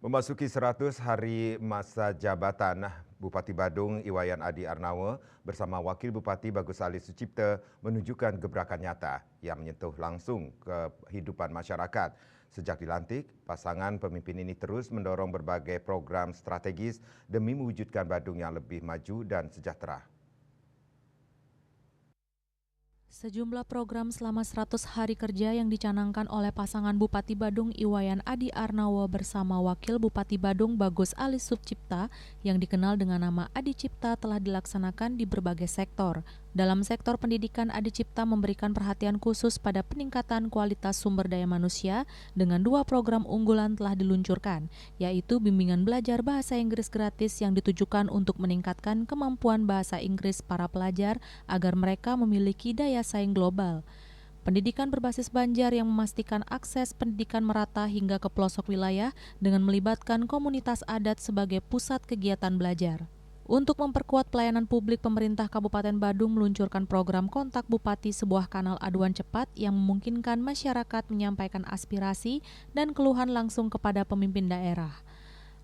Memasuki 100 hari masa jabatan, Bupati Badung Iwayan Adi Arnawa bersama Wakil Bupati Bagus Ali Sucipta menunjukkan gebrakan nyata yang menyentuh langsung kehidupan masyarakat. Sejak dilantik, pasangan pemimpin ini terus mendorong berbagai program strategis demi mewujudkan Badung yang lebih maju dan sejahtera. Sejumlah program selama 100 hari kerja yang dicanangkan oleh pasangan Bupati Badung Iwayan Adi Arnawa bersama Wakil Bupati Badung Bagus Ali Sucipta yang dikenal dengan nama Adi Cipta telah dilaksanakan di berbagai sektor. Dalam sektor pendidikan, Adi Cipta memberikan perhatian khusus pada peningkatan kualitas sumber daya manusia dengan 2 program unggulan telah diluncurkan, yaitu bimbingan belajar bahasa Inggris gratis yang ditujukan untuk meningkatkan kemampuan bahasa Inggris para pelajar agar mereka memiliki daya saing global. Pendidikan berbasis Banjar yang memastikan akses pendidikan merata hingga ke pelosok wilayah dengan melibatkan komunitas adat sebagai pusat kegiatan belajar. Untuk memperkuat pelayanan publik, pemerintah Kabupaten Badung meluncurkan program Kontak Bupati, sebuah kanal aduan cepat yang memungkinkan masyarakat menyampaikan aspirasi dan keluhan langsung kepada pemimpin daerah.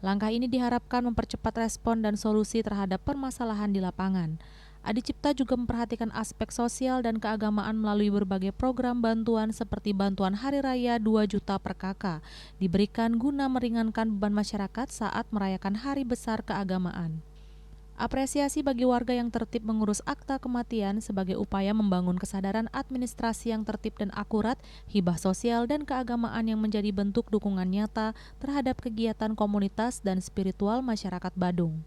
Langkah ini diharapkan mempercepat respon dan solusi terhadap permasalahan di lapangan. Adi Cipta juga memperhatikan aspek sosial dan keagamaan melalui berbagai program bantuan seperti bantuan Hari Raya 2 juta per kakak, diberikan guna meringankan beban masyarakat saat merayakan hari besar keagamaan. Apresiasi bagi warga yang tertib mengurus akta kematian sebagai upaya membangun kesadaran administrasi yang tertib dan akurat, hibah sosial dan keagamaan yang menjadi bentuk dukungan nyata terhadap kegiatan komunitas dan spiritual masyarakat Badung.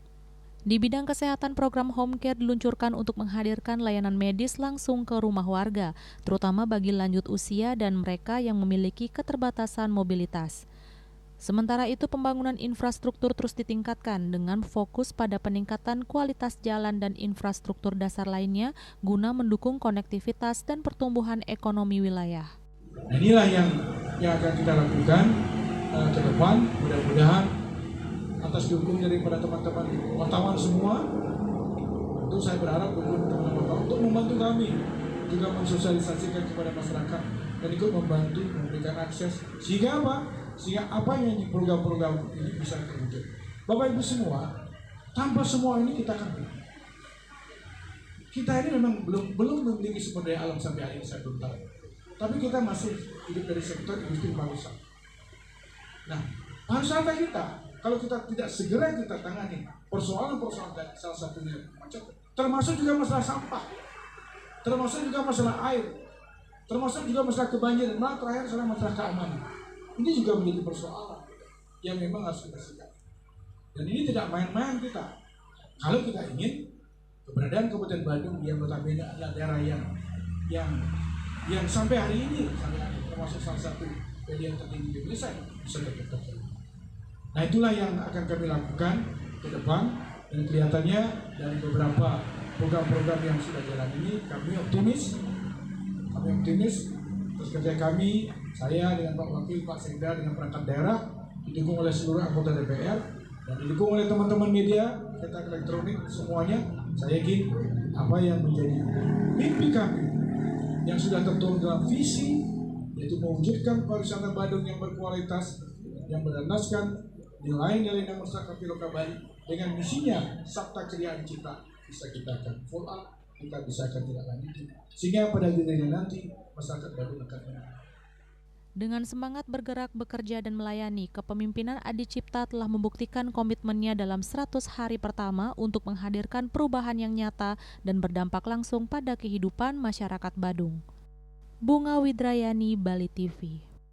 Di bidang kesehatan, program Home Care diluncurkan untuk menghadirkan layanan medis langsung ke rumah warga, terutama bagi lanjut usia dan mereka yang memiliki keterbatasan mobilitas. Sementara itu, pembangunan infrastruktur terus ditingkatkan dengan fokus pada peningkatan kualitas jalan dan infrastruktur dasar lainnya guna mendukung konektivitas dan pertumbuhan ekonomi wilayah. Nah, inilah yang akan kita lakukan ke depan. Mudah-mudahan atas dukung daripada teman-teman wartawan semua, tentu saya berharap dukung teman-teman untuk membantu kami juga mensosialisasikan kepada masyarakat dan ikut membantu memberikan akses sehingga apa yang di program-program ini bisa terwujud. Bapak Ibu semua, tanpa semua ini kita ini memang belum memiliki sumber daya alam sampai hari ini, saya belum tahu. Tapi kita masih hidup dari sektor industri pariwisata. Nah, pariwisata kita, kalau kita tidak segera kita tangani persoalan-persoalan dan salah satunya macet, termasuk juga masalah sampah, termasuk juga masalah air, termasuk juga masalah kebanjiran, malah terakhir adalah masalah keamanan. Ini juga menjadi persoalan yang memang harus kita sikapi. Dan ini tidak main-main kita. Kalau kita ingin keberadaan Kabupaten Badung yang notabene adalah daerah yang sampai hari ini termasuk salah satu pilihan tertinggi di Indonesia bisa kita. Nah, itulah yang akan kami lakukan ke depan dan kelihatannya dari beberapa program-program yang sudah jalan ini kami optimis terus kerja kami, saya dengan Pak Wakil, Pak Sekda dengan perangkat daerah, didukung oleh seluruh anggota DPR dan didukung oleh teman-teman media, cetak elektronik, semuanya. Saya yakin apa yang menjadi mimpi kami yang sudah tertuang dalam visi, yaitu mewujudkan pariwisata Badung yang berkualitas, yang berdasarkan nilai-nilai masyarakat Piloka Bali dengan misinya Sabta Kriya Cipta, bisa kita akan follow up, kita bisa akan tidak lanjuti sehingga pada akhirnya nanti masyarakat Badung akan menang. Dengan semangat bergerak, bekerja, dan melayani, kepemimpinan Adi Cipta telah membuktikan komitmennya dalam 100 hari pertama untuk menghadirkan perubahan yang nyata dan berdampak langsung pada kehidupan masyarakat Badung. Bunga Widrayani, Bali TV.